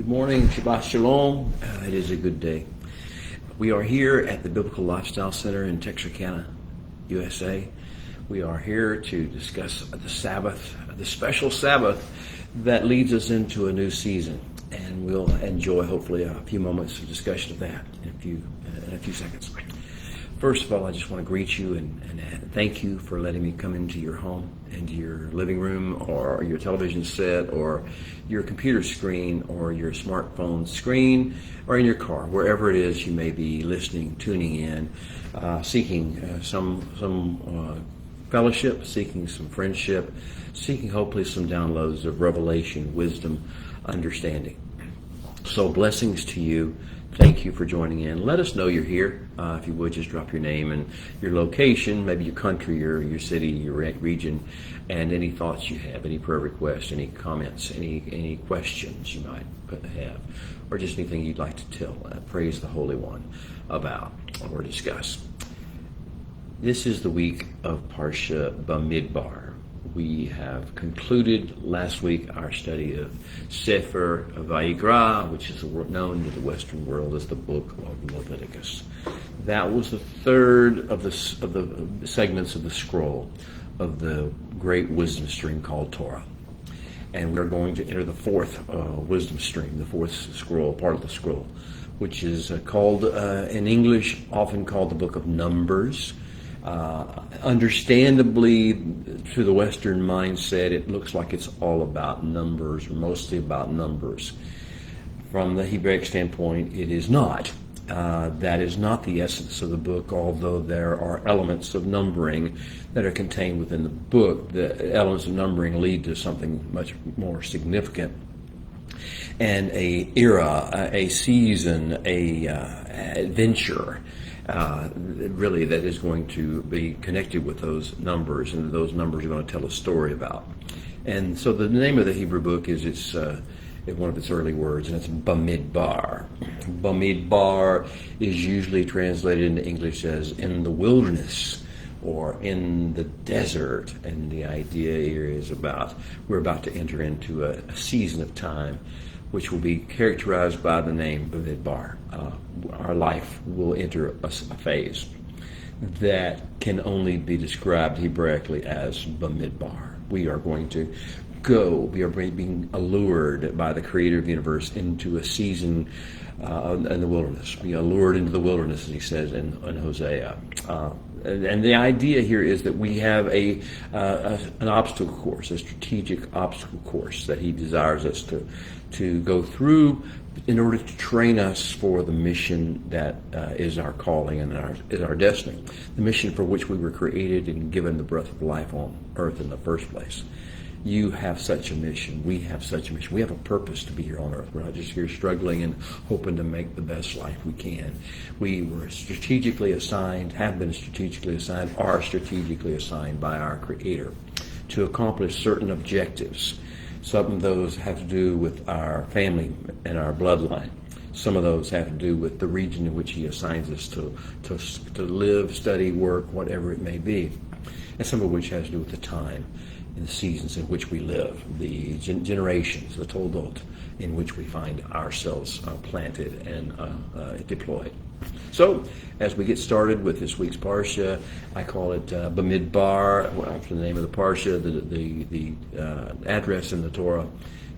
Good morning, Shabbat Shalom. It is a good day. We are here at the Biblical Lifestyle Center in Texarkana, USA. We are here to discuss the Sabbath, the special Sabbath that leads us into a new season. And we'll enjoy, hopefully, a few moments of discussion of that in a few seconds. First of all, I just want to greet you and thank you for letting me come into your home, into your living room, or your television set, or your computer screen, or your smartphone screen, or in your car, wherever it is you may be listening, tuning in, seeking some fellowship, seeking some friendship, seeking hopefully some downloads of revelation, wisdom, understanding. So blessings to you. Thank you for joining in. Let us know you're here. If you would, just drop your name and your location, maybe your country or your city, your region, and any thoughts you have, any prayer requests, any comments, any questions you might have, or just anything you'd like to tell, praise the Holy One about or discuss. This is the week of Parsha Bamidbar. We have concluded last week our study of Sefer Vayikra, which is known to the Western world as the Book of Leviticus. That was the third of the segments of the scroll of the great wisdom stream called Torah. And we're going to enter the fourth wisdom stream, the fourth scroll, part of the scroll, which is called, in English, often called the Book of Numbers. Understandably, to the Western mindset, it looks like it's all about numbers, or mostly about numbers. From the Hebraic standpoint, it is not. That is not the essence of the book, although there are elements of numbering that are contained within the book. The elements of numbering lead to something much more significant. And a era, a season, a adventure, really that is going to be connected with those numbers, and those numbers are going to tell a story about. And so the name of the Hebrew book is one of its early words, and it's Bamidbar. Bamidbar is usually translated into English as in the wilderness or in the desert, and the idea here is we're about to enter into a season of time which will be characterized by the name Bamidbar. Our life will enter a phase that can only be described Hebraically as Bamidbar. We are going to we are being allured by the Creator of the universe into a season in the wilderness. Be allured into the wilderness, as he says in Hosea. And the idea here is that we have an obstacle course, a strategic obstacle course that he desires us to go through in order to train us for the mission that is our calling and is our destiny, the mission for which we were created and given the breath of life on earth in the first place. You have such a mission. We have such a mission. We have a purpose to be here on earth. We're not just here struggling and hoping to make the best life we can. We were strategically assigned, have been strategically assigned, are strategically assigned by our Creator to accomplish certain objectives. Some of those have to do with our family and our bloodline. Some of those have to do with the region in which he assigns us to live, study, work, whatever it may be. And some of which has to do with the time and the seasons in which we live, the generations, the toldot, in which we find ourselves planted and deployed. So, as we get started with this week's Parsha, I call it Bamidbar, after the name of the Parsha. The address in the Torah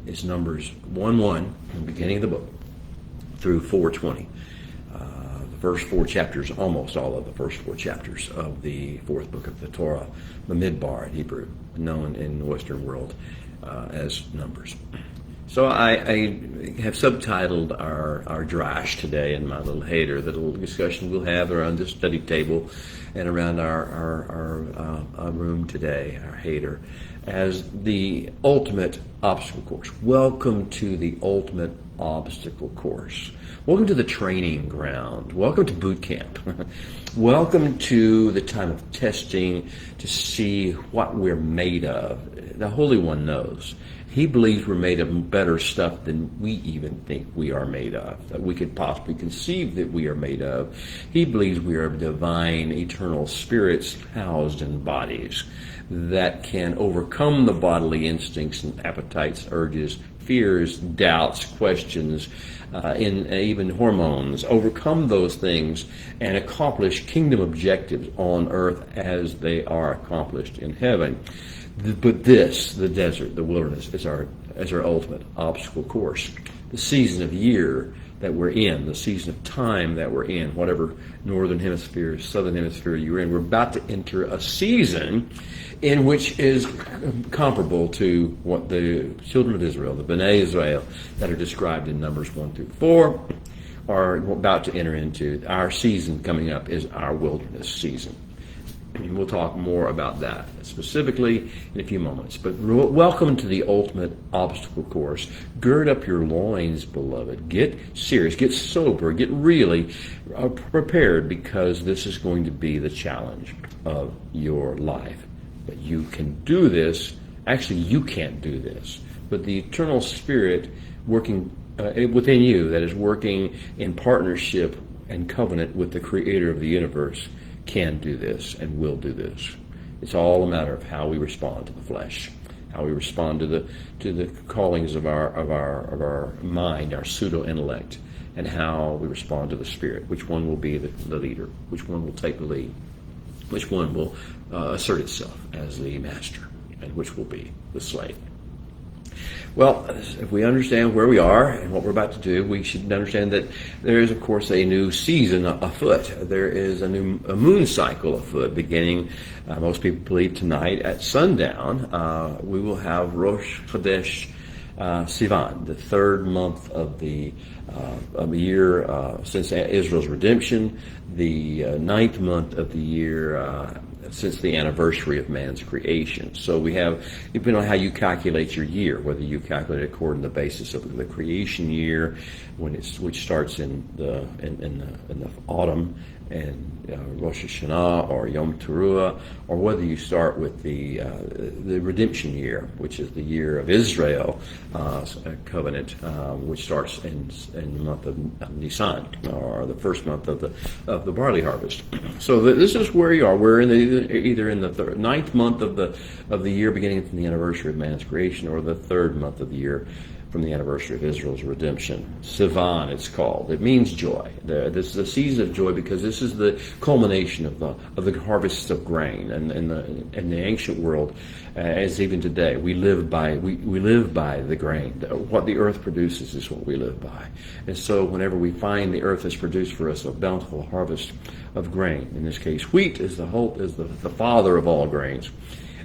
is Numbers 1:1, the beginning of the book, through 4:20. The first four chapters, almost all of the first four chapters of the fourth book of the Torah, Bamidbar in Hebrew, known in the Western world as Numbers. So I have subtitled our drash today in my little header, the little discussion we'll have around this study table and around our room today, our header, as the ultimate obstacle course. Welcome to the ultimate obstacle course. Welcome to the training ground. Welcome to boot camp. Welcome to the time of testing to see what we're made of. The Holy One knows. He believes we're made of better stuff than we even think we are made of, that we could possibly conceive that we are made of. He believes we are divine, eternal spirits housed in bodies that can overcome the bodily instincts and appetites, urges, fears, doubts, questions, in even hormones, overcome those things and accomplish kingdom objectives on earth as they are accomplished in heaven. But this, the desert, the wilderness, is our ultimate obstacle course. The season of year that we're in, the season of time that we're in, whatever northern hemisphere, southern hemisphere you're in, we're about to enter a season in which is comparable to what the children of Israel, the Bnei Israel, that are described in Numbers 1-4, are about to enter into. Our season coming up is our wilderness season. And we'll talk more about that specifically in a few moments. But welcome to the ultimate obstacle course. Gird up your loins, beloved. Get serious, get sober, get really prepared, because this is going to be the challenge of your life. But you can do this. Actually, you can't do this. But the eternal Spirit working within you, that is working in partnership and covenant with the Creator of the universe, can do this and will do this. It's all a matter of how we respond to the flesh, how we respond to the callings of our mind, our pseudo intellect, and how we respond to the Spirit. Which one will be the leader? Which one will take the lead? Which one will assert itself as the master, and which will be the slave? Well, if we understand where we are and what we're about to do, we should understand that there is, of course, a new season afoot. There is a moon cycle afoot beginning, most people believe, tonight at sundown. We will have Rosh Chodesh Sivan, the third month of the year since Israel's redemption, the ninth month of the year since the anniversary of man's creation. So we have, depending on how you calculate your year, whether you calculate it according to the basis of the creation year, which starts in the autumn, and Rosh Hashanah or Yom Teruah, or whether you start with the redemption year, which is the year of Israel covenant, which starts in the month of Nisan, or the first month of the barley harvest. So this is where you are. We're either in the ninth month of the year, beginning from the anniversary of man's creation, or the third month of the year from the anniversary of Israel's redemption. Sivan, it's called. It means joy. This is a season of joy because this is the culmination of the harvests of grain. And in the ancient world, as even today, we live by the grain. What the earth produces is what we live by. And so whenever we find the earth has produced for us a bountiful harvest of grain, in this case, wheat is the father of all grains.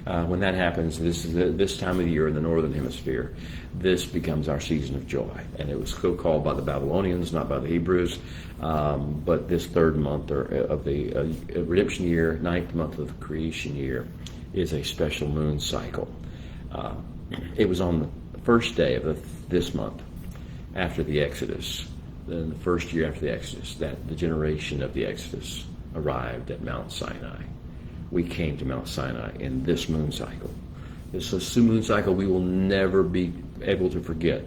When that happens, this time of the year in the northern hemisphere, this becomes our season of joy. And it was so called by the Babylonians, not by the Hebrews. But this third month of the redemption year, ninth month of the creation year, is a special moon cycle. It was on the first day of this month, after the Exodus, then the first year after the Exodus, that the generation of the Exodus arrived at Mount Sinai. We came to Mount Sinai in this moon cycle. This is a moon cycle we will never be able to forget.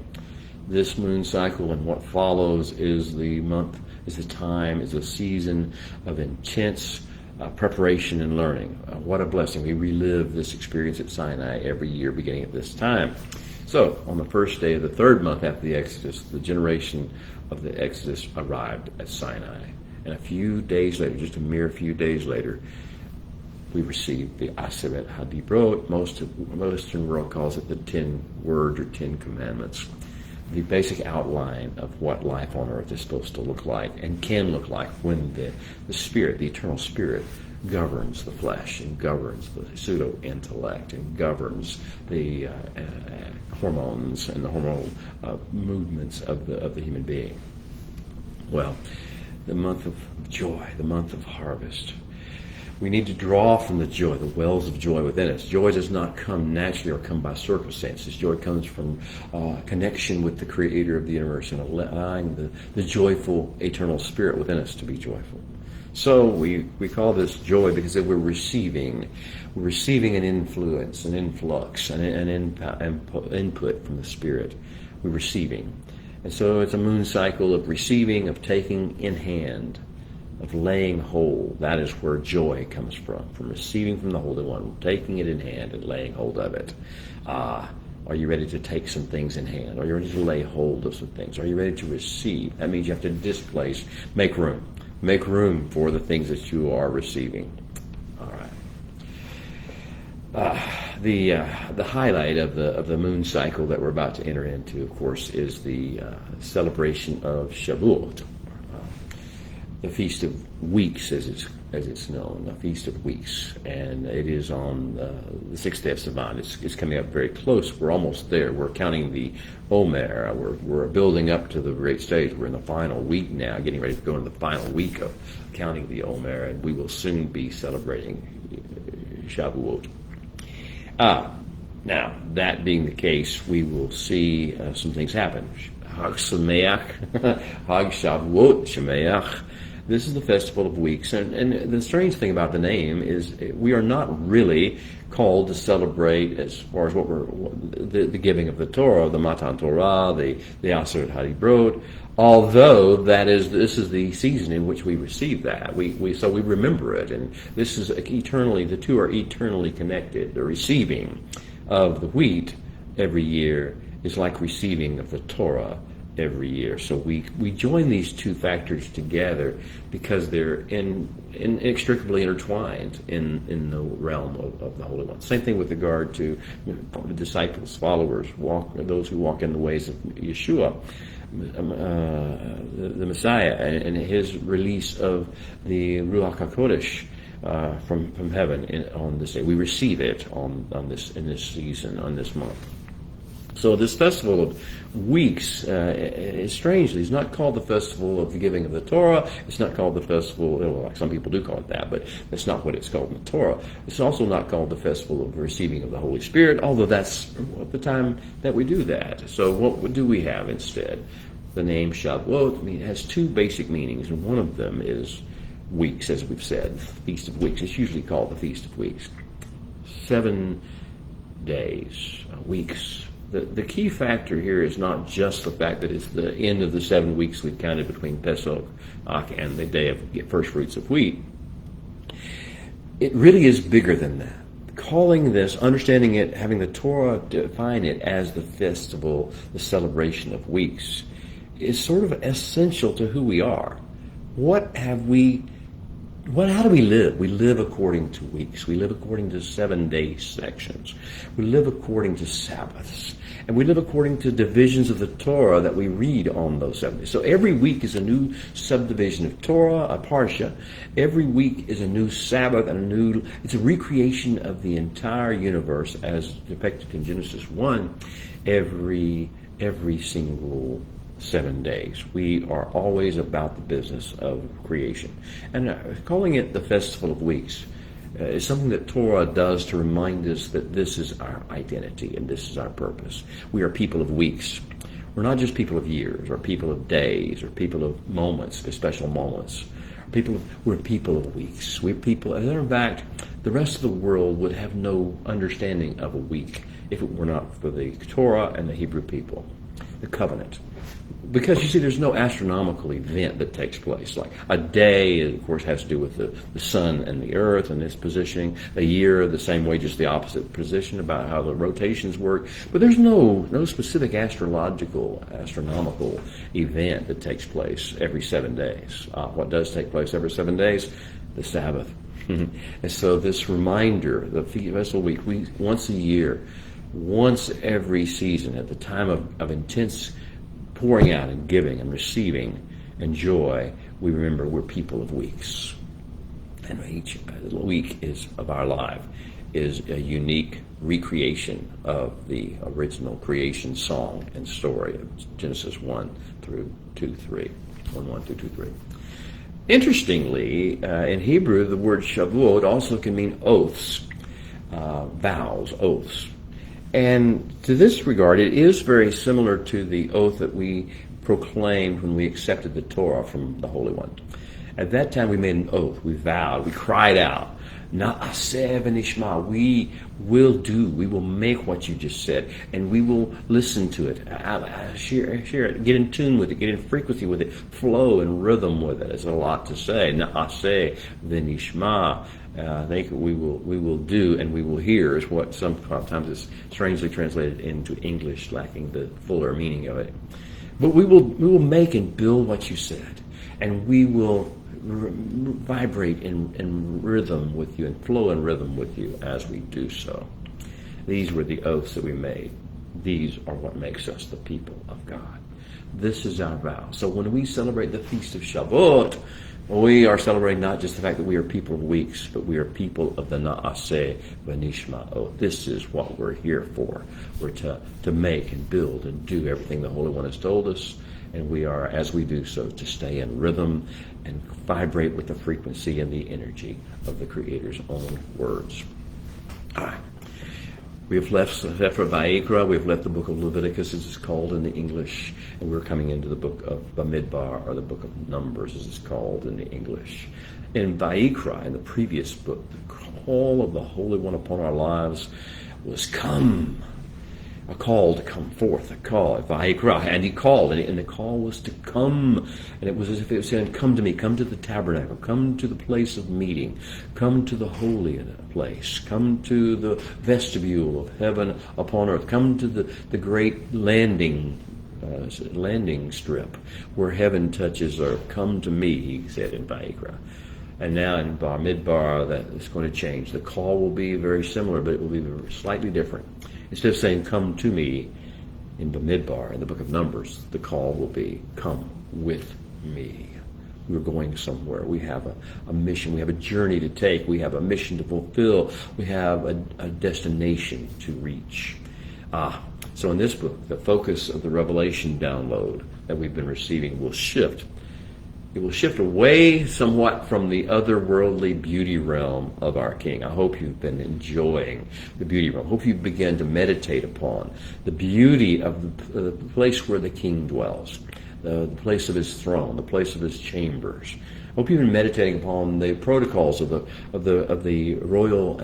This moon cycle and what follows is the season of intense preparation and learning. What a blessing. We relive this experience at Sinai every year beginning at this time. So, on the first day of the third month after the Exodus, the generation of the Exodus arrived at Sinai. And a few days later, just a mere few days later, we received the Aseret HaDibrot. Most of the Western world calls it the 10 words or 10 commandments. The basic outline of what life on earth is supposed to look like and can look like when the Spirit, the eternal Spirit, governs the flesh and governs the pseudo-intellect and governs the hormones and the hormonal movements of the human being. Well, the month of joy, the month of harvest. We need to draw from the joy, the wells of joy within us. Joy does not come naturally or come by circumstances. Joy comes from connection with the Creator of the universe and allowing the joyful, eternal Spirit within us to be joyful. So we call this joy because we're receiving an influence, an influx, an input from the Spirit. We're receiving. And so it's a moon cycle of receiving, of taking in hand, of laying hold. That is where joy comes from receiving from the Holy One, taking it in hand and laying hold of it. What Are you ready to take some things in hand? Are you ready to lay hold of some things? Are you ready to receive? That means you have to displace, make room. Make room for the things that you are receiving. All right. The highlight of the moon cycle that we're about to enter into, of course, is the celebration of Shavuot, the Feast of Weeks, as it's known, the Feast of Weeks, and it is on the sixth day of Sivan. It's coming up very close. We're almost there. We're counting the Omer. We're building up to the great stage. We're in the final week now, getting ready to go into the final week of counting the Omer, and we will soon be celebrating Shavuot. Now, that being the case, we will see some things happen. Hag Sameach, Hag Shavuot Sameach. This is the Festival of Weeks, and the strange thing about the name is we are not really called to celebrate as far as the giving of the Torah, the Matan Torah, the Aseret HaDibrot, although this is the season in which we receive that. So we remember it, and this is eternally, the two are eternally connected. The receiving of the wheat every year is like receiving of the Torah every year. So we join these two factors together because they're inextricably intertwined in the realm of the Holy One. Same thing with regard to the disciples, followers, those who walk in the ways of Yeshua, the Messiah, and his release of the Ruach HaKodesh from heaven on this day. We receive it in this season, on this month. So this Festival of Weeks is strangely, it's not called the Festival of the Giving of the Torah. It's not called the Festival, like some people do call it that, but that's not what it's called in the Torah. It's also not called the Festival of the Receiving of the Holy Spirit, although that's the time that we do that. So what do we have instead? The name Shavuot has two basic meanings, and one of them is weeks, as we've said, Feast of Weeks. It's usually called the Feast of Weeks. 7 days, weeks. The key factor here is not just the fact that it's the end of the 7 weeks we've counted between Pesach and the day of first fruits of wheat. It really is bigger than that. Calling this, understanding it, having the Torah define it as the festival, the celebration of weeks, is sort of essential to who we are. How do we live? We live according to weeks. We live according to 7-day sections. We live according to Sabbaths. And we live according to divisions of the Torah that we read on those 7 days. So every week is a new subdivision of Torah, a parsha. Every week is a new Sabbath and it's a recreation of the entire universe as depicted in Genesis 1 every single 7 days. We are always about the business of creation. And calling it the Festival of Weeks is something that Torah does to remind us that this is our identity and this is our purpose. We are people of weeks. We're not just people of years or people of days or people of moments, special moments. We're people of weeks. We're people, and in fact, the rest of the world would have no understanding of a week if it were not for the Torah and the Hebrew people, the covenant. Because, you see, there's no astronomical event that takes place. Like a day, of course, has to do with the sun and the earth and its positioning. A year, the same way, just the opposite position about how the rotations work. But there's no specific astronomical event that takes place every 7 days. What does take place every 7 days? The Sabbath. And so this reminder, the Festival Week, once a year, once every season, at the time of intense pouring out and giving and receiving and joy, we remember we're people of weeks. And each week of our life is a unique recreation of the original creation song and story of Genesis 1 through 2-3. 1 through 2-3. Interestingly, in Hebrew, the word Shavuot also can mean oaths, vows, oaths. And to this regard, it is very similar to the oath that we proclaimed when we accepted the Torah from the Holy One. At that time, we made an oath. We vowed. We cried out, Na'aseh v'nishma. We will make what you just said, and we will listen to it, share it, get in tune with it, get in frequency with it, flow in rhythm with it. It's a lot to say. Na'aseh v'nishma. I think we will do and we will hear is what sometimes is strangely translated into English, lacking the fuller meaning of it. But we will make and build what you said, and we will vibrate in rhythm with you and flow in rhythm with you as we do so. These were the oaths that we made. These are what makes us the people of God. This is our vow. So when we celebrate the Feast of Shavuot, we are celebrating not just the fact that we are people of weeks, but we are people of the Naaseh V'Nishma oath. This is what we're here for. We're to make and build and do everything the Holy One has told us, and we are, as we do so, to stay in rhythm and vibrate with the frequency and the energy of the Creator's own words. All right. We have left Sefer Vayikra, we have left the book of Leviticus, as it's called in the English, and we're coming into the book of Bamidbar, or the book of Numbers, as it's called in the English. In Vayikra, in the previous book, the call of the Holy One upon our lives was come. A call to come forth, a call, Vayikra, and he called, and the call was to come, and it was as if it was saying, come to me, come to the tabernacle, come to the place of meeting, come to the holy place, come to the vestibule of heaven upon earth, come to the great landing strip where heaven touches earth. Come to me, he said in Vayikra. And now in Bamidbar, that is going to change. The call will be very similar, but it will be slightly different. Instead of saying, come to me in Bamidbar, in the book of Numbers, the call will be, come with me. We're going somewhere. We have a mission. We have a journey to take. We have a mission to fulfill. We have a destination to reach. So in this book, the focus of the revelation download that we've been receiving will shift. It will shift away somewhat from the otherworldly beauty realm of our King. I hope you've been enjoying the beauty realm. I hope you begin to meditate upon the beauty of the place where the King dwells, the place of his throne, the place of his chambers. I hope you've been meditating upon the protocols of the royal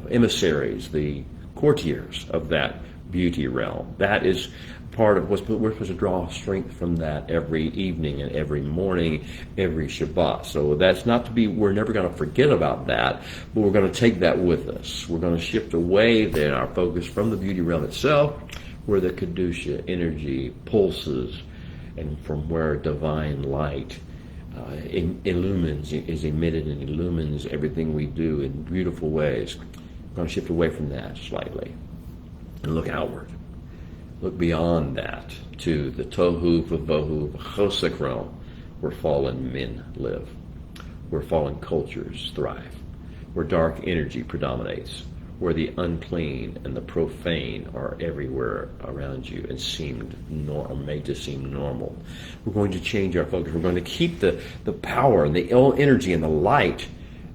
emissaries, the courtiers of that beauty realm. That is part of what we're supposed to draw strength from that every evening and every morning, every Shabbat. So that's not to be, we're never going to forget about that, but we're going to take that with us. We're going to shift away then our focus from the beauty realm itself, where the Kedusha energy pulses, and from where divine light illumines, is emitted and illumines everything we do in beautiful ways. We're going to shift away from that slightly and look outward. Look beyond that to the tohu v'vohu v'chosek realm, where fallen men live, where fallen cultures thrive, where dark energy predominates, where the unclean and the profane are everywhere around you and made to seem normal. We're going to change our focus. We're going to keep the power and the energy and the light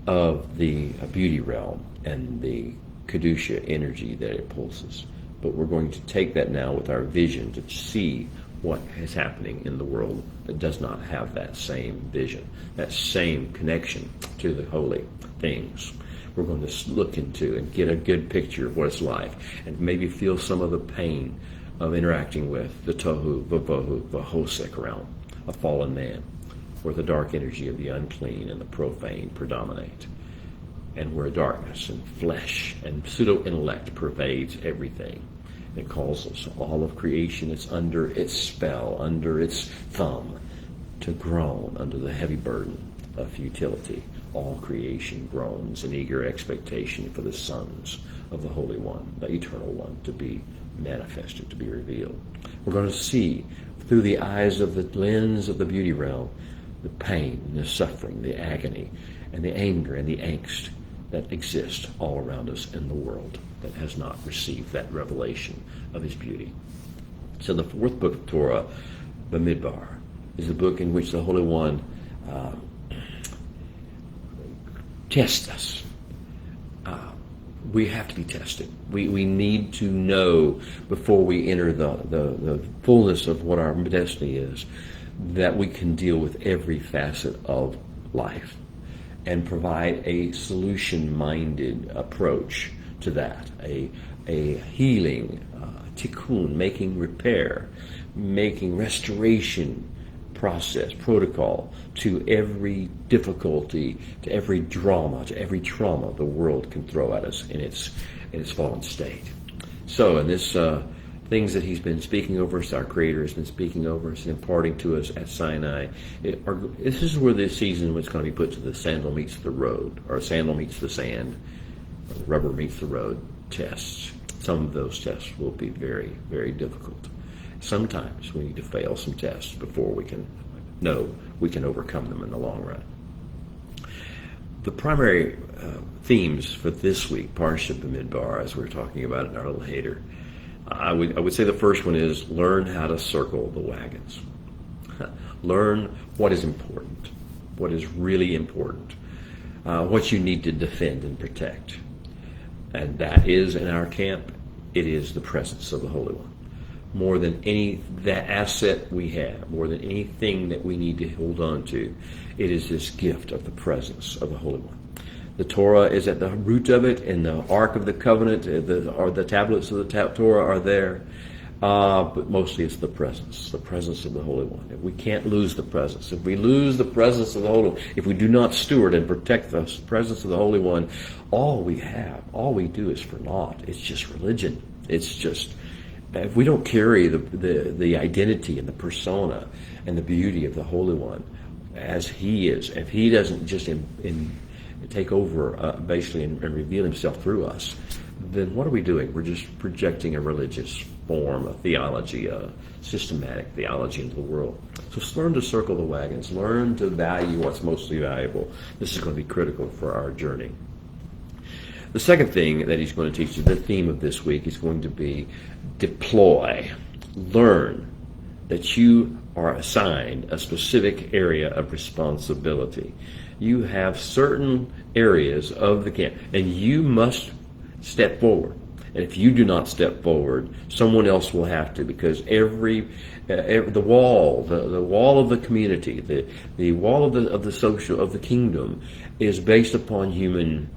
of the beauty realm and the Kedusha energy that it pulses. But we're going to take that now with our vision to see what is happening in the world that does not have that same vision, that same connection to the holy things. We're going to look into and get a good picture of what it's like, and maybe feel some of the pain of interacting with the tohu v'vohu v'hosek realm, a fallen man, where the dark energy of the unclean and the profane predominate, and where darkness and flesh and pseudo-intellect pervades everything. It calls us, all of creation, it's under its spell, under its thumb, to groan under the heavy burden of futility. All creation groans in eager expectation for the sons of the Holy One, the Eternal One, to be manifested, to be revealed. We're going to see through the eyes of the lens of the beauty realm the pain, the suffering, the agony, and the anger and the angst that exist all around us in the world that has not received that revelation of his beauty. So the fourth book of Torah, Bamidbar, is the book in which the Holy One tests us. We have to be tested. We need to know before we enter the fullness of what our destiny is, that we can deal with every facet of life and provide a solution-minded approach to that, a healing, tikkun, making repair, making restoration, process, protocol to every difficulty, to every drama, to every trauma the world can throw at us in its fallen state. So in this things that he's been speaking over us, our Creator has been speaking over us and imparting to us at Sinai, this is where this season was going to be put to the sandal meets the road, or sandal meets the sand, or the rubber meets the road tests. Some of those tests will be very, very difficult. Sometimes we need to fail some tests before we can know we can overcome them in the long run. The primary themes for this week, Parsha Bamidbar, as we're talking about it in our little header, I would say the first one is learn how to circle the wagons. Learn what is important, what is really important, what you need to defend and protect. And that is, in our camp, it is the presence of the Holy One. More than that asset we have, more than anything that we need to hold on to, it is this gift of the presence of the Holy One. The Torah is at the root of it, and the Ark of the Covenant, or the tablets of the Torah are there. But mostly it's the presence of the Holy One. If we can't lose the presence, if we lose the presence of the Holy One, if we do not steward and protect the presence of the Holy One, all we do is for naught. It's just religion. It's just, if we don't carry the identity and the persona and the beauty of the Holy One as He is, if He doesn't just take over basically and reveal Himself through us, then what are we doing? We're just projecting a religious form, a theology, a systematic theology into the world. So learn to circle the wagons. Learn to value what's mostly valuable. This is going to be critical for our journey. The second thing that he's going to teach you, the theme of this week, is going to be deploy. Learn that you are assigned a specific area of responsibility. You have certain areas of the camp, and you must step forward. And if you do not step forward, someone else will have to, because the wall of the community, the wall of the social of the kingdom, is based upon human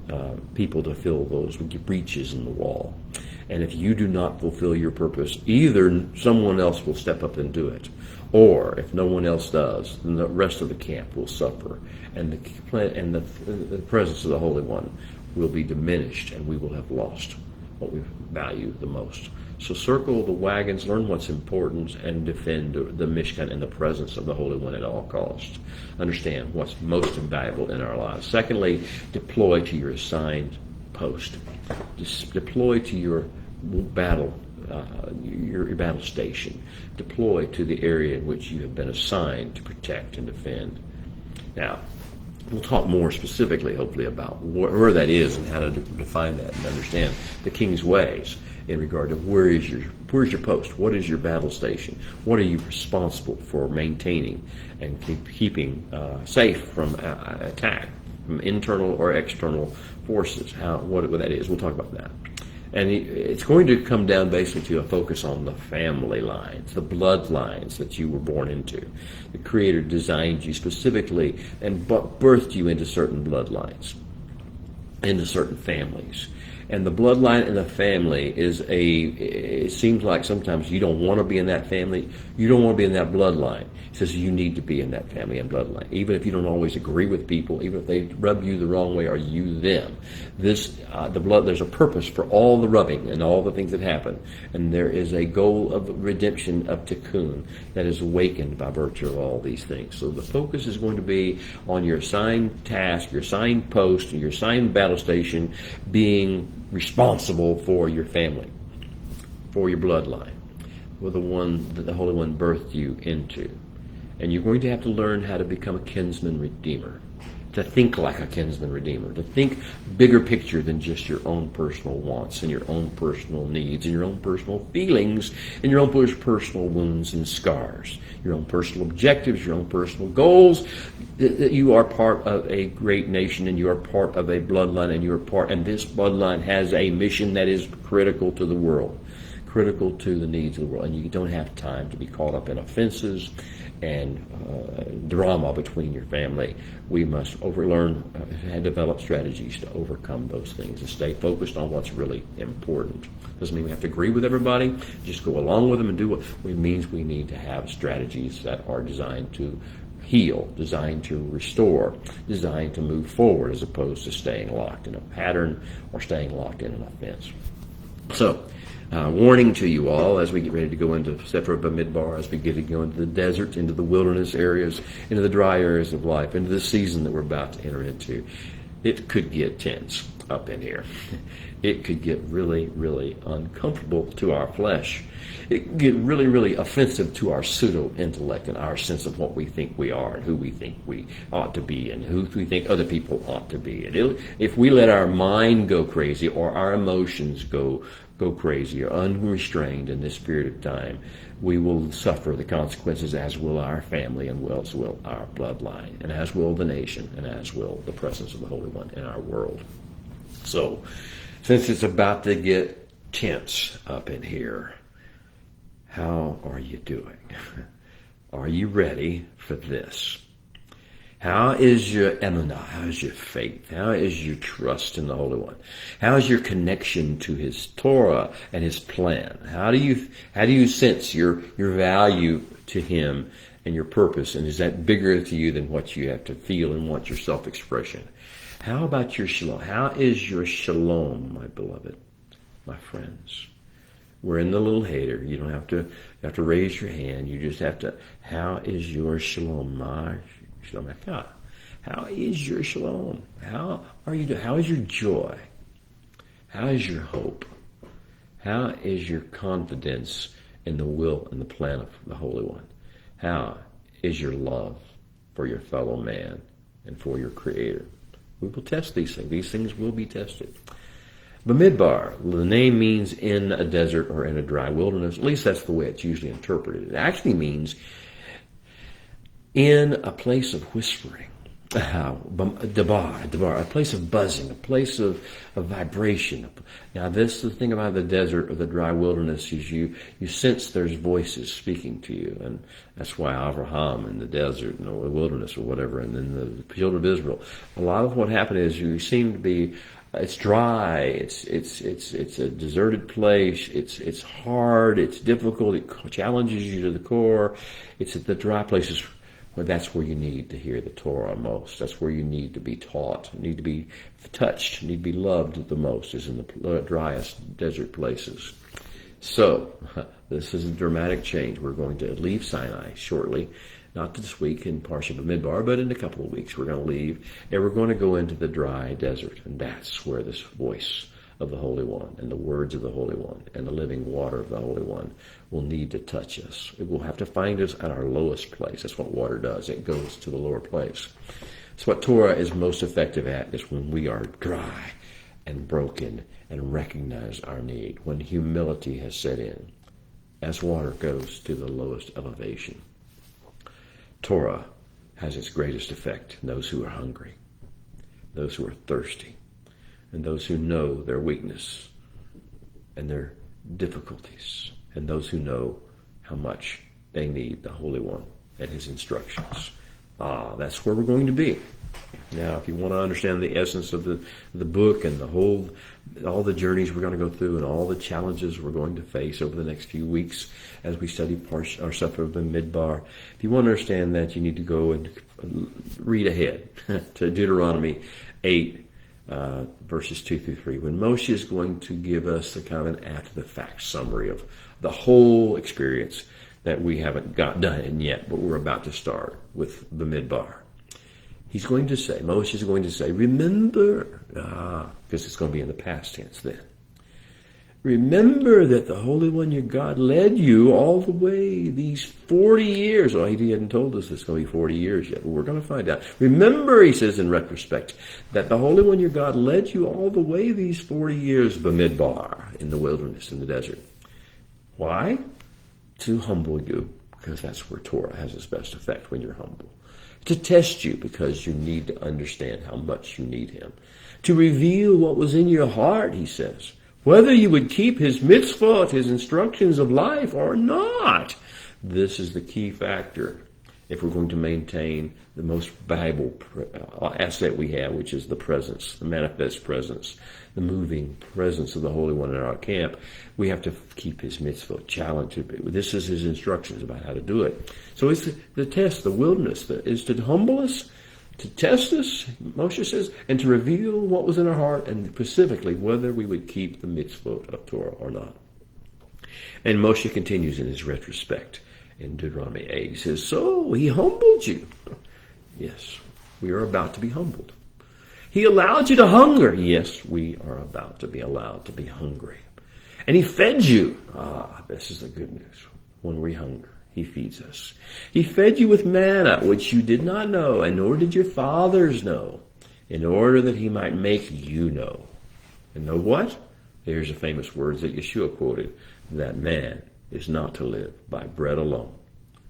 people to fill those breaches in the wall. And if you do not fulfill your purpose, either someone else will step up and do it, or if no one else does, then the rest of the camp will suffer, and the presence of the Holy One will be diminished, and we will have lost what we value the most. So circle the wagons, learn what's important, and defend the Mishkan and the presence of the Holy One at all costs. Understand what's most valuable in our lives. Secondly, deploy to your assigned post. Just deploy to your battle, your battle station. Deploy to the area in which you have been assigned to protect and defend. Now, we'll talk more specifically, hopefully, about where that is and how to define that and understand the King's ways in regard to where's your post, what is your battle station, what are you responsible for maintaining and keeping safe from attack, from internal or external forces. What that is, we'll talk about that. And it's going to come down basically to a focus on the family lines, the bloodlines that you were born into. The Creator designed you specifically and birthed you into certain bloodlines, into certain families. And the bloodline and the family it seems like sometimes you don't want to be in that family, you don't want to be in that bloodline. It says you need to be in that family and bloodline. Even if you don't always agree with people, even if they rub you the wrong way or you them. There's a purpose for all the rubbing and all the things that happen. And there is a goal of redemption of tikkun that is awakened by virtue of all these things. So the focus is going to be on your assigned task, your assigned post, and your assigned battle station being responsible for your family, for your bloodline, for the one that the Holy One birthed you into. And you're going to have to learn how to become a kinsman redeemer, to think like a kinsman redeemer, to think bigger picture than just your own personal wants and your own personal needs and your own personal feelings and your own personal wounds and scars, your own personal objectives, your own personal goals. That you are part of a great nation and you are part of a bloodline and this bloodline has a mission that is critical to the world, critical to the needs of the world. And you don't have time to be caught up in offenses and drama between your family. We must learn and develop strategies to overcome those things and stay focused on what's really important. Doesn't mean we have to agree with everybody. Just go along with them and do what it means. We need to have strategies that are designed to heal, designed to restore, designed to move forward, as opposed to staying locked in a pattern or staying locked in an offense. So, warning to you all as we get ready to go into Sefer Bamidbar, as we get to go into the desert, into the wilderness areas, into the dry areas of life, into the season that we're about to enter into. It could get tense up in here. It could get really, really uncomfortable to our flesh. It could get really, really offensive to our pseudo-intellect and our sense of what we think we are and who we think we ought to be and who we think other people ought to be. And if we let our mind go crazy or our emotions go crazy or unrestrained in this period of time, we will suffer the consequences, as will our family and as will our bloodline, and as will the nation, and as will the presence of the Holy One in our world. So, since it's about to get tense up in here, how are you doing? Are you ready for this? How is your emunah? How is your faith? How is your trust in the Holy One? How is your connection to His Torah and His plan? How do you sense your value to Him and your purpose? And is that bigger to you than what you have to feel and want your self-expression? How about your shalom? How is your shalom, my beloved, my friends? We're in the little hater. You don't have to raise your hand. You just have to. How is your shalom, my shalom? How is your shalom? How are you doing? How is your joy? How is your hope? How is your confidence in the will and the plan of the Holy One? How is your love for your fellow man and for your Creator? We will test these things. These things will be tested. Bamidbar, the name means in a desert or in a dry wilderness. At least that's the way it's usually interpreted. It actually means in a place of whispering. Dabar, a place of buzzing, a place of vibration. Now, this is the thing about the desert or the dry wilderness is you sense there's voices speaking to you, and that's why Abraham in the desert and the wilderness or whatever, and then the children of Israel. A lot of what happened is you seem to be. It's dry. It's a deserted place. It's hard. It's difficult. It challenges you to the core. It's at the dry places. Well, that's where you need to hear the Torah most. That's where you need to be taught, need to be touched, need to be loved the most, is in the driest desert places. So, this is a dramatic change. We're going to leave Sinai shortly, not this week in Parsha Bamidbar, but in a couple of weeks we're going to leave, and we're going to go into the dry desert, and that's where this voice of the Holy One and the words of the Holy One and the living water of the Holy One will need to touch us. It will have to find us at our lowest place. That's what water does. It goes to the lower place. So what Torah is most effective at is when we are dry and broken and recognize our need, when humility has set in, as water goes to the lowest elevation. Torah has its greatest effect in those who are hungry, those who are thirsty, and those who know their weakness and their difficulties, and those who know how much they need the Holy One and His instructions. That's where we're going to be. Now, if you want to understand the essence of the book and all the journeys we're going to go through and all the challenges we're going to face over the next few weeks as we study our Sefer Bamidbar, if you want to understand that, you need to go and read ahead to Deuteronomy 8, verses 2 through 3, when Moshe is going to give us the kind of an after-the-fact summary of the whole experience that we haven't got done yet, but we're about to start with Bamidbar. Moshe is going to say, remember, because it's going to be in the past tense then. Remember that the Holy One, your God, led you all the way these 40 years. Oh, he hadn't told us it's going to be 40 years yet, but we're going to find out. Remember, he says in retrospect, that the Holy One, your God, led you all the way these 40 years, Bamidbar, in the wilderness, in the desert. Why? To humble you, because that's where Torah has its best effect, when you're humble. To test you, because you need to understand how much you need Him. To reveal what was in your heart, he says. Whether you would keep His mitzvot, His instructions of life, or not. This is the key factor. if we're going to maintain the most valuable asset we have, which is the presence, the manifest presence, the moving presence of the Holy One in our camp, we have to keep his mitzvot, challenge it. This is his instructions about how to do it. So it's the test, the wilderness, is to humble us, to test us, Moshe says, and to reveal what was in our heart, and specifically whether we would keep the mitzvot of Torah or not. And Moshe continues in his retrospect in Deuteronomy 8. He says, so he humbled you. Yes, we are about to be humbled. He allowed you to hunger. Yes, we are about to be allowed to be hungry. And he fed you. This is the good news. When we hunger, he feeds us. He fed you with manna, which you did not know, and nor did your fathers know, in order that he might make you know. And know what? Here's the famous words that Yeshua quoted, that man is not to live by bread alone,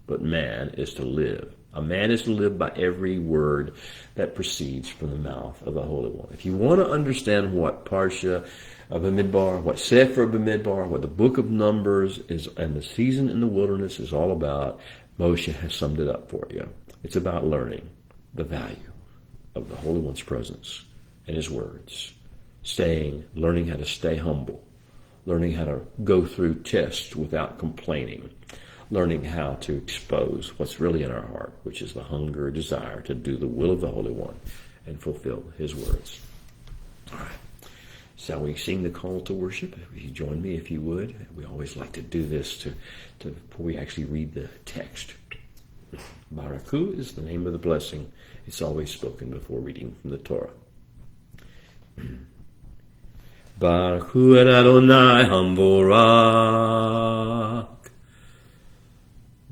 but man is to live. A man is to live by every word that proceeds from the mouth of the Holy One. If you want to understand what Parsha of Bamidbar, what Sefer Bamidbar, what the book of Numbers is, and the season in the wilderness is all about, Moshe has summed it up for you. It's about learning the value of the Holy One's presence and his words, learning how to stay humble, learning how to go through tests without complaining, learning how to expose what's really in our heart, which is the hunger, desire to do the will of the Holy One and fulfill his words. All right. Shall we sing the call to worship? If you join me, if you would. We always like to do this before we actually read the text. Baraku is the name of the blessing. It's always spoken before reading from the Torah. Baruch et Adonai Hamvorak.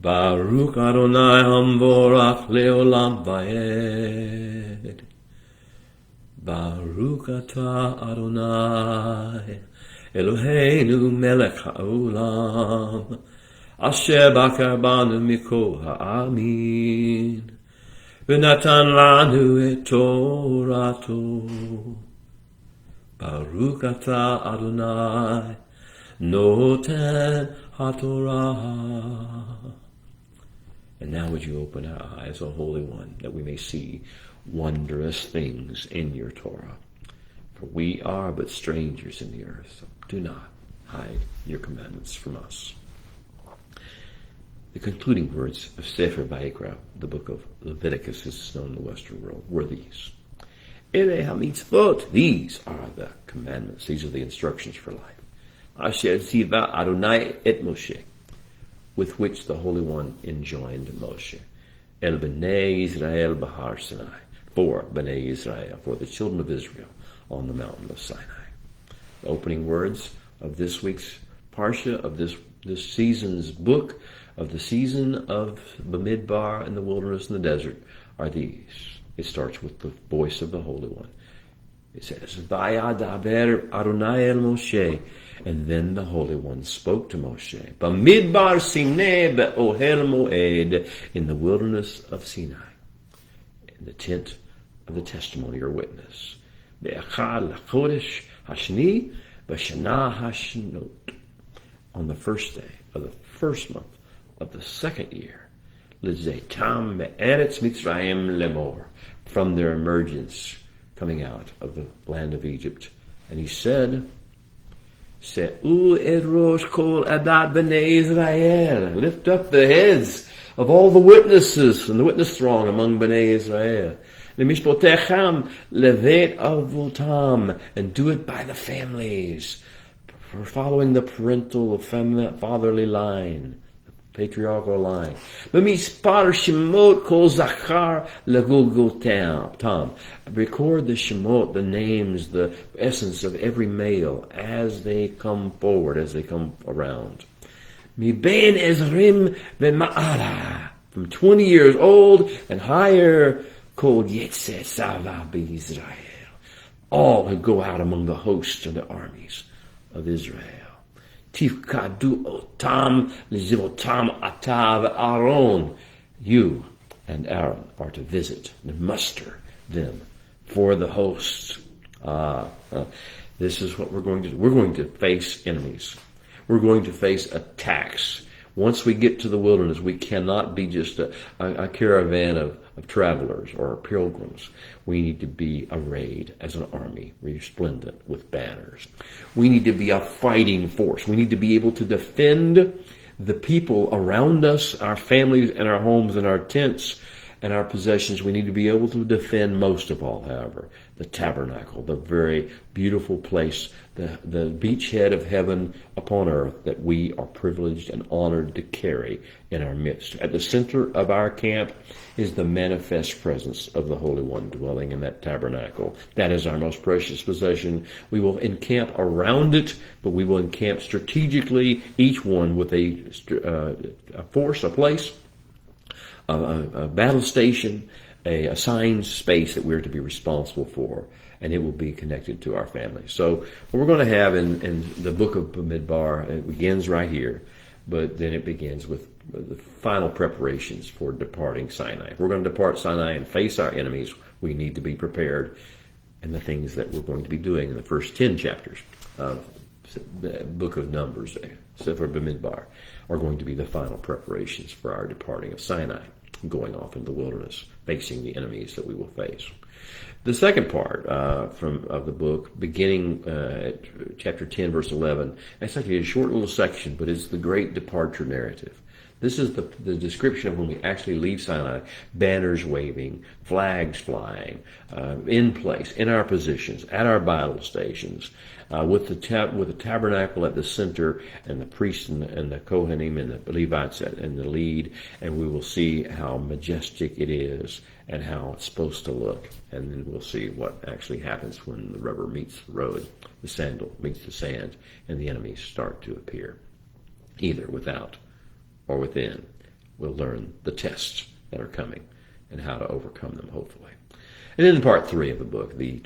Baruch Adonai Hamvorak Leolam Vaed. Baruch Atah Adonai Eloheinu Melech HaOlam Asher Bakar Banu Mikol Ha'amin V'natan Lanu Et Torato. Baruch Atah Adonai Noten HaTorah. And now would you open our eyes, O Holy One, that we may see wondrous things in your Torah. For we are but strangers in the earth, so do not hide your commandments from us. The concluding words of Sefer Vayikra, the book of Leviticus, as is known in the Western world, were these. Ere ha-mitzvot, these are the commandments, these are the instructions for life. Asher tziva Adonai et Moshe, with which the Holy One enjoined Moshe. El b'nei Israel b'har Sinai, for b'nei Israel, for the children of Israel on the mountain of Sinai. The opening words of this week's Parsha, of this season's book, of the season of Bamidbar in the wilderness and the desert, are these. It starts with the voice of the Holy One. It says, Vayadaber Adonai el Moshe. And then the Holy One spoke to Moshe. Bamidbar Sinai be'ohel moed, in the wilderness of Sinai, in the tent of the testimony or witness. Be'achad l'chodesh hashni b'shana hashnot, on the first day of the first month of the second year. L'zeitam me'eretz Mitzrayim lemor, from their emergence, coming out of the land of Egypt. And he said, Se'u et rosh kol adat b'nei Israel, lift up the heads of all the witnesses and the witness throng among b'nei Israel. Lemishpotecham levet avotam, and do it by the families, for following the parental fatherly line, patriarchal line. B'mispar shemot kol zachar legulgotam. Record the shemot, the names, the essence of every male as they come forward, as they come around. Mi ben ezrim v'ma'ala, from 20 years old and higher, kol yetzeh sava b'Israel, all who go out among the hosts and the armies of Israel. Tifkadu otam lizivotam atav Aaron. You and Aaron are to visit and muster them for the hosts. This is what we're going to do. We're going to face enemies. We're going to face attacks. Once we get to the wilderness, we cannot be just a caravan of travelers or pilgrims. We need to be arrayed as an army, resplendent with banners. We need to be a fighting force. We need to be able to defend the people around us, our families and our homes and our tents and our possessions. We need to be able to defend most of all, however, the tabernacle, the very beautiful place, the beachhead of heaven upon earth that we are privileged and honored to carry in our midst. At the center of our camp is the manifest presence of the Holy One dwelling in that tabernacle. That is our most precious possession. We will encamp around it, but we will encamp strategically, each one with a force, a place, a battle station, a assigned space that we're to be responsible for, and it will be connected to our family. So what we're going to have in the book of Bamidbar, it begins right here, but then it begins with the final preparations for departing Sinai. If we're going to depart Sinai and face our enemies, we need to be prepared. And the things that we're going to be doing in the first 10 chapters of the book of Numbers, Sefer Bamidbar, are going to be the final preparations for our departing of Sinai, going off in the wilderness, facing the enemies that we will face. The second part of the book, beginning at chapter 10, verse 11, it's actually a short little section, but it's the great departure narrative. This is the description of when we actually leave Sinai: banners waving, flags flying, in place, in our positions, at our battle stations, with the tabernacle at the center, and the priests and the Kohanim and the Levites in the lead, and we will see how majestic it is and how it's supposed to look. And then we'll see what actually happens when the rubber meets the road, the sandal meets the sand, and the enemies start to appear, either without or within. We'll learn the tests that are coming and how to overcome them, hopefully. And then in part 3 of the book, the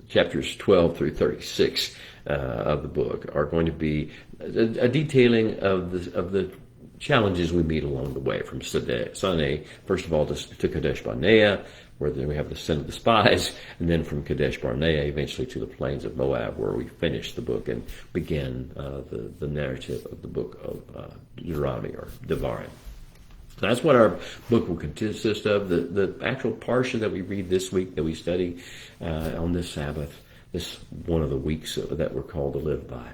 chapters 12 through 36 of the book are going to be a detailing of the challenges we meet along the way, from Sinai, first of all, to Kadesh Barnea, where then we have the sin of the spies, and then from Kadesh Barnea eventually to the plains of Moab, where we finish the book and begin the narrative of the book of Deuteronomy, or Devarim. So that's what our book will consist of. The actual parsha that we read this week, that we study on this Sabbath, this one of the weeks that we're called to live by.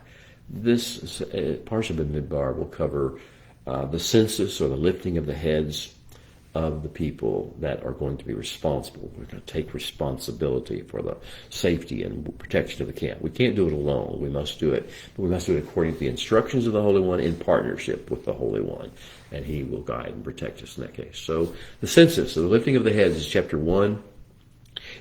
This parsha of Bamidbar will cover the census, or the lifting of the heads of the people that are going to be responsible. We're going to take responsibility for the safety and protection of the camp. We can't do it alone. We must do it, but we must do it according to the instructions of the Holy One, in partnership with the Holy One, and He will guide and protect us in that case. So the census, so the lifting of the heads, is chapter 1.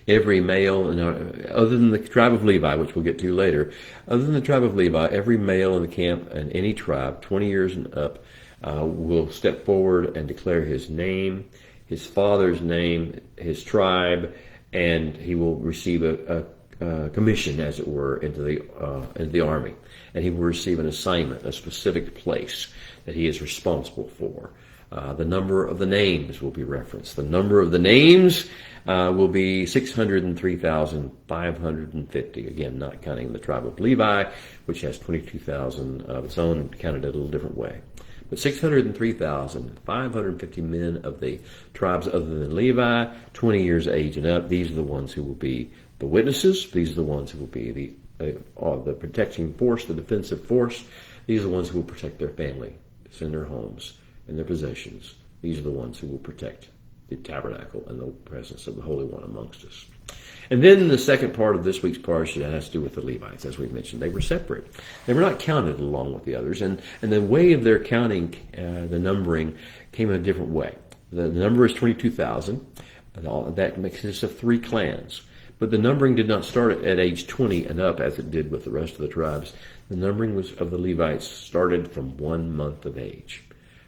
Every male, other than the tribe of Levi, which we'll get to later, other than the tribe of Levi, every male in the camp and any tribe, 20 years and up, will step forward and declare his name, his father's name, his tribe, and he will receive a commission, as it were, into the army. And he will receive an assignment, a specific place that he is responsible for. The number of the names will be referenced. The number of the names will be 603,550. Again, not counting the tribe of Levi, which has 22,000 of its own, and counted a little different way. But 603,550 men of the tribes other than Levi, 20 years of age and up. These are the ones who will be the witnesses. These are the ones who will be the protecting force, the defensive force. These are the ones who will protect their family, defend their homes and their possessions. These are the ones who will protect the tabernacle and the presence of the Holy One amongst us. And then the second part of this week's parsha has to do with the Levites. As we mentioned, they were separate. They were not counted along with the others. And the way of their counting, the numbering, came in a different way. The number is 22,000. That consists of 3 clans. But the numbering did not start at age 20 and up, as it did with the rest of the tribes. The numbering of the Levites started from 1 month of age.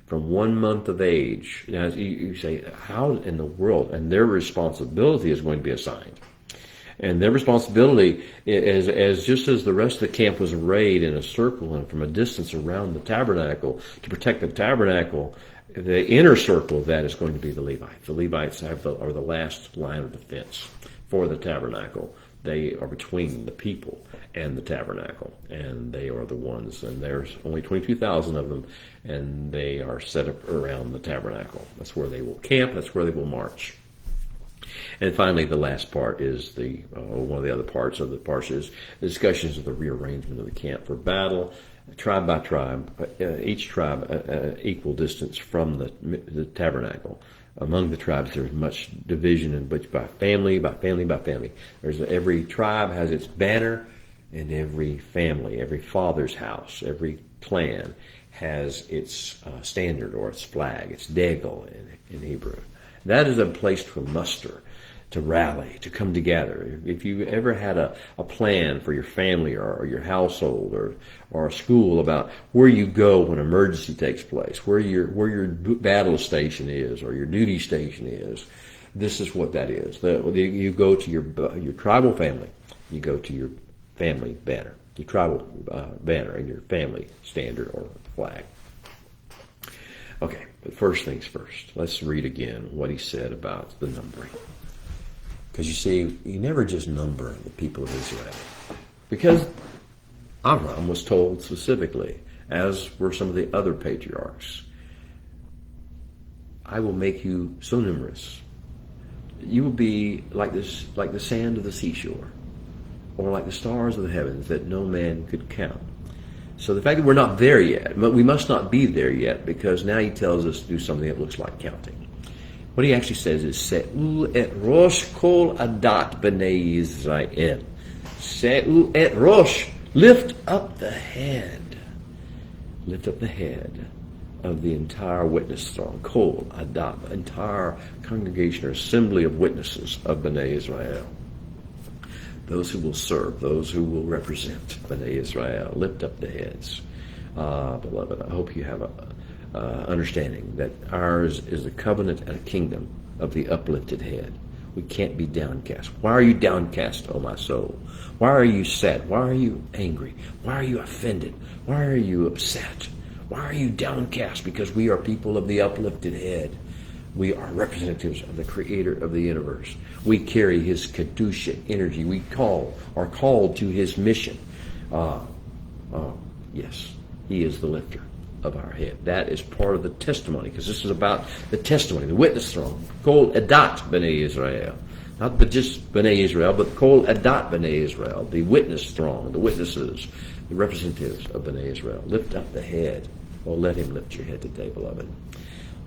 From 1 month of age. Now, you say, how in the world? And their responsibility is going to be assigned. And their responsibility is, just as the rest of the camp was arrayed in a circle and from a distance around the tabernacle to protect the tabernacle, the inner circle of that is going to be the Levites. The Levites are the last line of defense for the tabernacle. They are between the people and the tabernacle, and they are the ones, and there's only 22,000 of them, and they are set up around the tabernacle. That's where they will camp, that's where they will march. And finally, the last part is one of the other parts of the parsha is the discussions of the rearrangement of the camp for battle, tribe by tribe, each tribe equal distance from the tabernacle. Among the tribes, there's much division, but by family, by family, by family. Every tribe has its banner, and every family, every father's house, every clan has its standard or its flag, its degel in Hebrew. That is a place to muster, to rally, to come together. If you ever had a plan for your family or your household or a school about where you go when an emergency takes place, where your battle station is or your duty station is, this is what that is. You go to your tribal family, you go to your family banner, your tribal banner and your family standard or flag. Okay, but first things first. Let's read again what he said about the numbering. Because you see, you never just number the people of Israel. Because Abraham was told specifically, as were some of the other patriarchs, I will make you so numerous. You will be like the sand of the seashore, or like the stars of the heavens that no man could count. So the fact that we're not there yet, but we must not be there yet, because now he tells us to do something that looks like counting. What he actually says is, Se'u et rosh kol adat b'nei Yisrael. Se'u et rosh. Lift up the head. Lift up the head of the entire witness throng. Kol adat, entire congregation or assembly of witnesses of b'nei Israel. Those who will serve, those who will represent b'nai Israel, lift up the heads. Beloved, I hope you have a understanding that ours is a covenant and a kingdom of the uplifted head. We can't be downcast. Why are you downcast, O my soul? Why are you sad? Why are you angry? Why are you offended? Why are you upset? Why are you downcast? Because we are people of the uplifted head. We are representatives of the Creator of the universe. We carry His Kedusha energy. We are called to His mission. Yes, He is the lifter of our head. That is part of the testimony, because this is about the testimony, the witness throne. Kol Adat B'nai Israel. Not just B'nai Israel, but Kol Adat B'nai Israel, the witness throng, the witnesses, the representatives of B'nai Israel. Lift up the head. Oh, let Him lift your head today, beloved.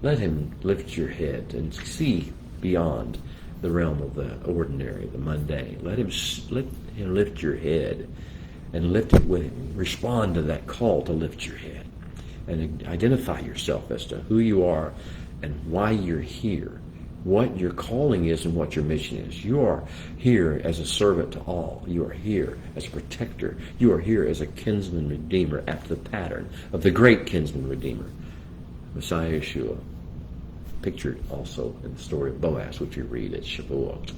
Let Him lift your head and see beyond the realm of the ordinary, the mundane. Let Him lift your head and lift it with Him. Respond to that call to lift your head and identify yourself as to who you are and why you're here, what your calling is and what your mission is. You are here as a servant to all. You are here as a protector. You are here as a kinsman redeemer after the pattern of the great kinsman redeemer, Messiah Yeshua, pictured also in the story of Boaz, which we read at Shavuot.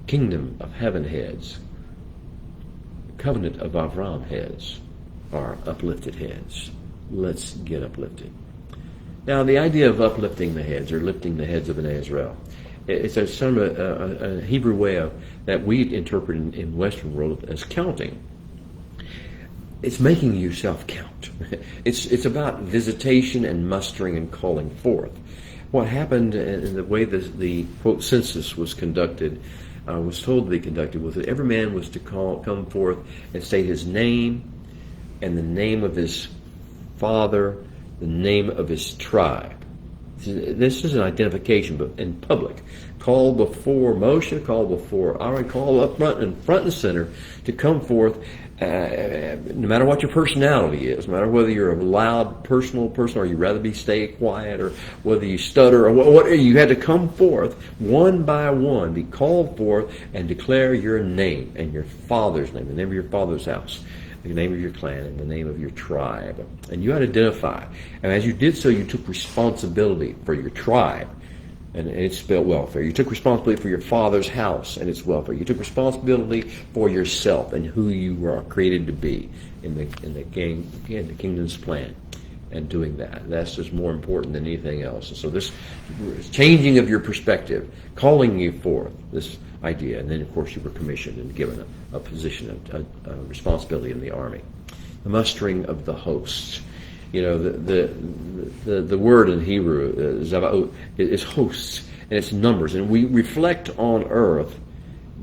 Kingdom of heaven heads, covenant of Avram heads are uplifted heads. Let's get uplifted. Now, the idea of uplifting the heads or lifting the heads of an Israel, it's a Hebrew way that we interpret in Western world as counting. It's making yourself count. It's about visitation and mustering and calling forth. What happened in the way the quote census was conducted, was told to be conducted, was that every man was to come forth and state his name and the name of his father, the name of his tribe. This is an identification, but in public. Call before Moshe, call before Aaron, call up front and center to come forth, no matter what your personality is, no matter whether you're a loud, personal person, or you rather stay quiet, or whether you stutter, or what, you had to come forth one by one, be called forth, and declare your name and your father's name, the name of your father's house, the name of your clan, and the name of your tribe. And you had to identify. And as you did so, you took responsibility for your tribe and its welfare. You took responsibility for your father's house and its welfare. You took responsibility for yourself and who you were created to be in the kingdom's plan. and doing that. That's just more important than anything else. And so this changing of your perspective, calling you forth, this idea. And then, of course, you were commissioned and given a position, a responsibility in the army. The mustering of the hosts. You know, the word in Hebrew, Zavaot, is hosts, and it's numbers. And we reflect on earth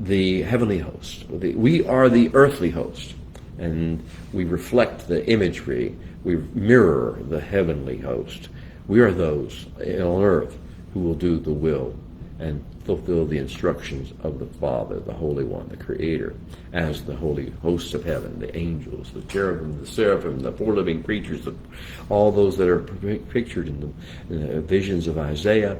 the heavenly host. We are the earthly host, and we reflect the imagery. We mirror the heavenly host. We are those on earth who will do the will and fulfill the instructions of the Father, the Holy One, the Creator, as the holy hosts of heaven, the angels, the cherubim, the seraphim, the four living creatures, all those that are pictured in the visions of Isaiah,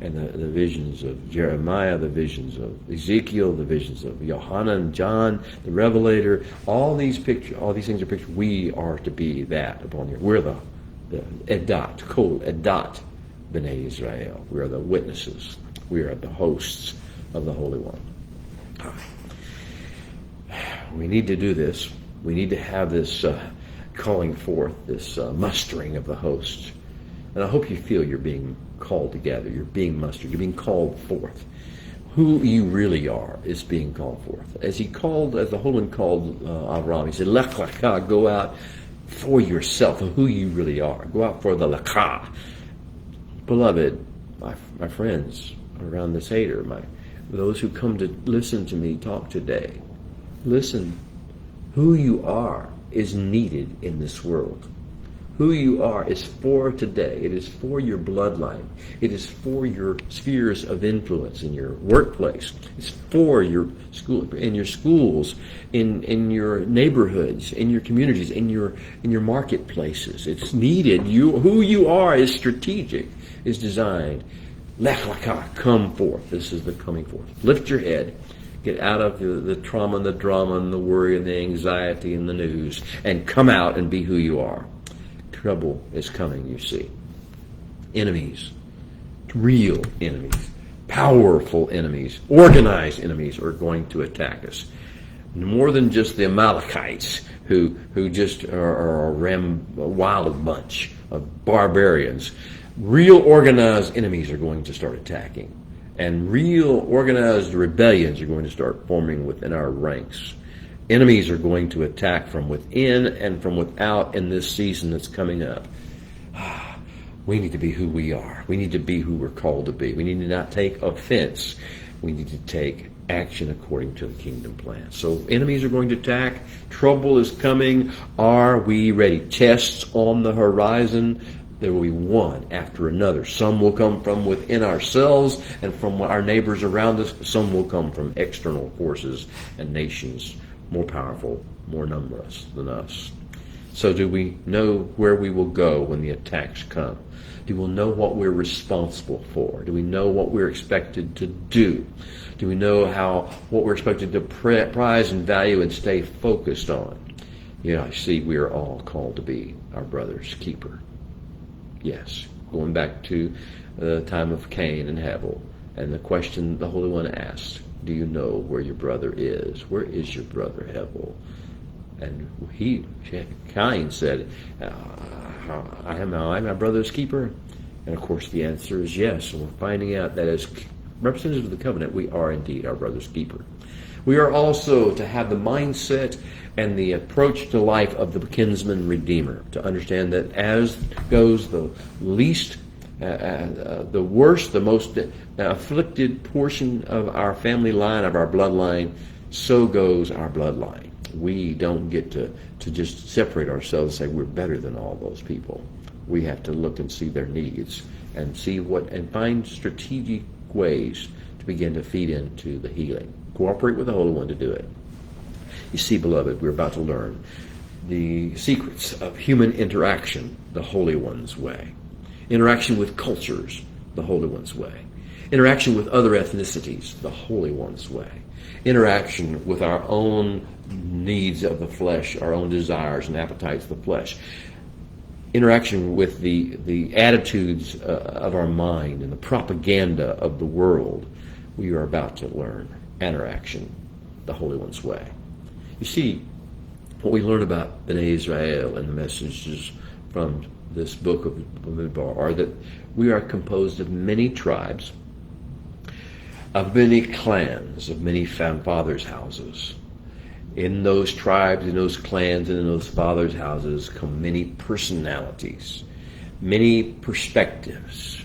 and the visions of Jeremiah, the visions of Ezekiel, the visions of Yohanan, John, the Revelator. All these things are pictured. We are to be that upon the earth. We're the Edat, Kol Edat B'nai Israel. We are the witnesses. We are the hosts of the Holy One. We need to do this. We need to have this calling forth, this mustering of the hosts. And I hope you feel you're being called together. You're being mustered. You're being called forth. Who you really are is being called forth. As the Holy One called Avram, he said, Lech Lecha, go out for yourself, of who you really are. Go out for the Lecha. Beloved, my friends around this Seder, those who come to listen to me talk today, listen. Who you are is needed in this world. Who you are is for today. It is for your bloodline. It is for your spheres of influence in your workplace. It's for your school, in your schools, in your neighborhoods, in your communities, in your marketplaces. It's needed. Who you are is strategic, is designed. Lech Lecha, come forth. This is the coming forth. Lift your head. Get out of the trauma and the drama and the worry and the anxiety and the news, and come out and be who you are. Trouble is coming, you see. Enemies, real enemies, powerful enemies, organized enemies are going to attack us. More than just the Amalekites, who just are a wild bunch of barbarians. Real organized enemies are going to start attacking. And real organized rebellions are going to start forming within our ranks. Enemies are going to attack from within and from without in this season that's coming up. We need to be who we are. We need to be who we're called to be. We need to not take offense. We need to take action according to the kingdom plan. So enemies are going to attack. Trouble is coming. Are we ready? Tests on the horizon. There will be one after another. Some will come from within ourselves and from our neighbors around us. Some will come from external forces and nations more powerful, more numerous than us. So do we know where we will go when the attacks come? Do we know what we're responsible for? Do we know what we're expected to do? Do we know what we're expected to prize and value and stay focused on? Yeah, I see we are all called to be our brother's keeper. Yes, going back to the time of Cain and Abel, and the question the Holy One asked, do you know where your brother is? Where is your brother Abel? And Cain said, am I my brother's keeper? And of course the answer is yes. And we're finding out that as representatives of the covenant, we are indeed our brother's keeper. We are also to have the mindset and the approach to life of the kinsman redeemer, to understand that as goes the least, the worst, the most afflicted portion of our family line, of our bloodline, so goes our bloodline. We don't get to just separate ourselves and say we're better than all those people. We have to look and see their needs and find strategic ways to begin to feed into the healing. Cooperate with the Holy One to do it. You see, beloved, we're about to learn the secrets of human interaction the Holy One's way. Interaction with cultures, the Holy One's way. Interaction with other ethnicities, the Holy One's way. Interaction with our own needs of the flesh, our own desires and appetites of the flesh. Interaction with the attitudes of our mind and the propaganda of the world. We are about to learn interaction the Holy One's way. You see, what we learn about Bnei Israel and the messages from this book of Bamidbar are that we are composed of many tribes, of many clans, of many fathers' houses. In those tribes, in those clans, and in those fathers' houses come many personalities, many perspectives.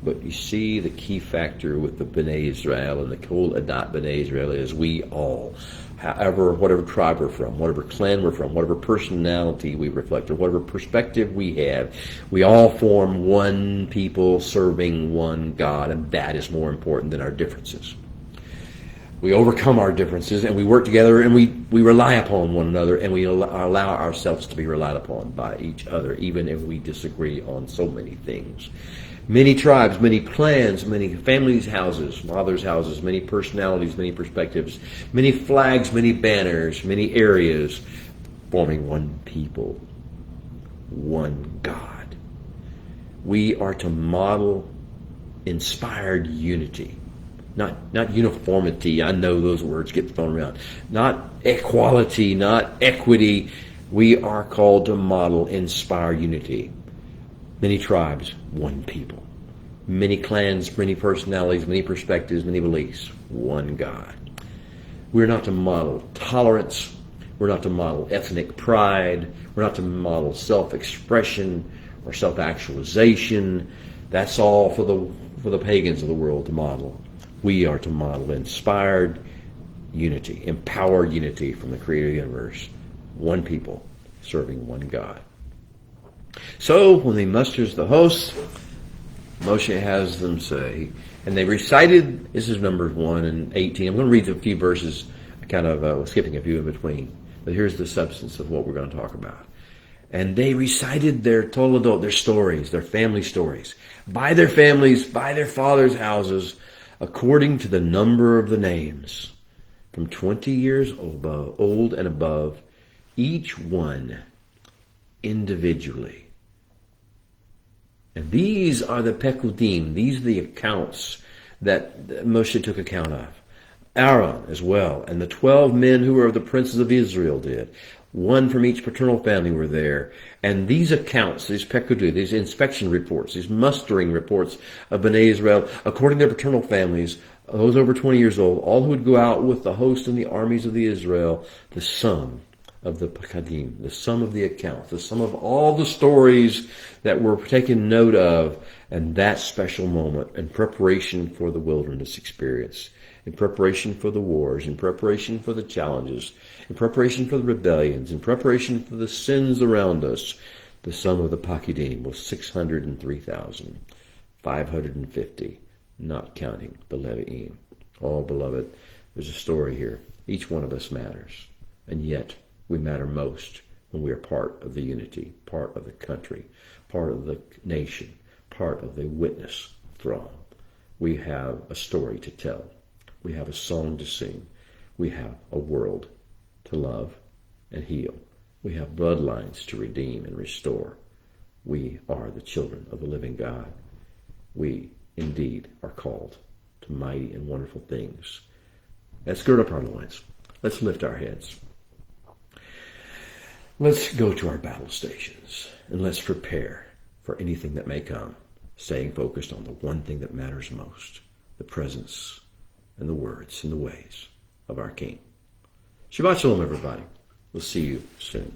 But you see, the key factor with the Bnei Israel and the whole Adat Bnei Israel is we all, whatever tribe we're from, whatever clan we're from, whatever personality we reflect, or whatever perspective we have, we all form one people serving one God, and that is more important than our differences. We overcome our differences, and we work together, and we rely upon one another, and we allow ourselves to be relied upon by each other, even if we disagree on so many things. Many tribes, many clans, many families' houses, fathers' houses, many personalities, many perspectives, many flags, many banners, many areas, forming one people, one God. We are to model inspired unity. Not uniformity. I know those words get thrown around. Not equality, not equity. We are called to model inspired unity. Many tribes, one people. Many clans, many personalities, many perspectives, many beliefs, one God. We're not to model tolerance. We're not to model ethnic pride. We're not to model self-expression or self-actualization. That's all for the pagans of the world to model. We are to model inspired unity, empowered unity from the Creator of the universe. One people serving one God. So when he musters the hosts, Moshe has them say, and they recited, this is Numbers 1 and 18. I'm going to read a few verses, kind of skipping a few in between. But here's the substance of what we're going to talk about. And they recited their toledot, their stories, their family stories, by their families, by their fathers' houses, according to the number of the names, from 20 years old and above, each one individually. And these are the pekudim, these are the accounts that Moshe took account of. Aaron as well, and the 12 men who were of the princes of Israel did. One from each paternal family were there. And these accounts, these pekudim, these inspection reports, these mustering reports of Bnei Israel, according to their paternal families, those over 20 years old, all who would go out with the host and the armies of the Israel, the sum of the pekudim, the sum of the accounts, the sum of all the stories that were taken note of, and that special moment in preparation for the wilderness experience, in preparation for the wars, in preparation for the challenges, in preparation for the rebellions, in preparation for the sins around us. The sum of the pekudim was 603,550, not counting the Levi'im. Oh, beloved, there's a story here. Each one of us matters, and yet we matter most when we are part of the unity, part of the country, part of the nation, part of the witness throng. We have a story to tell. We have a song to sing. We have a world to love and heal. We have bloodlines to redeem and restore. We are the children of the living God. We indeed are called to mighty and wonderful things. Let's gird up our loins. Let's lift our heads. Let's go to our battle stations and let's prepare for anything that may come, staying focused on the one thing that matters most, the presence and the words and the ways of our King. Shabbat Shalom, everybody. We'll see you soon.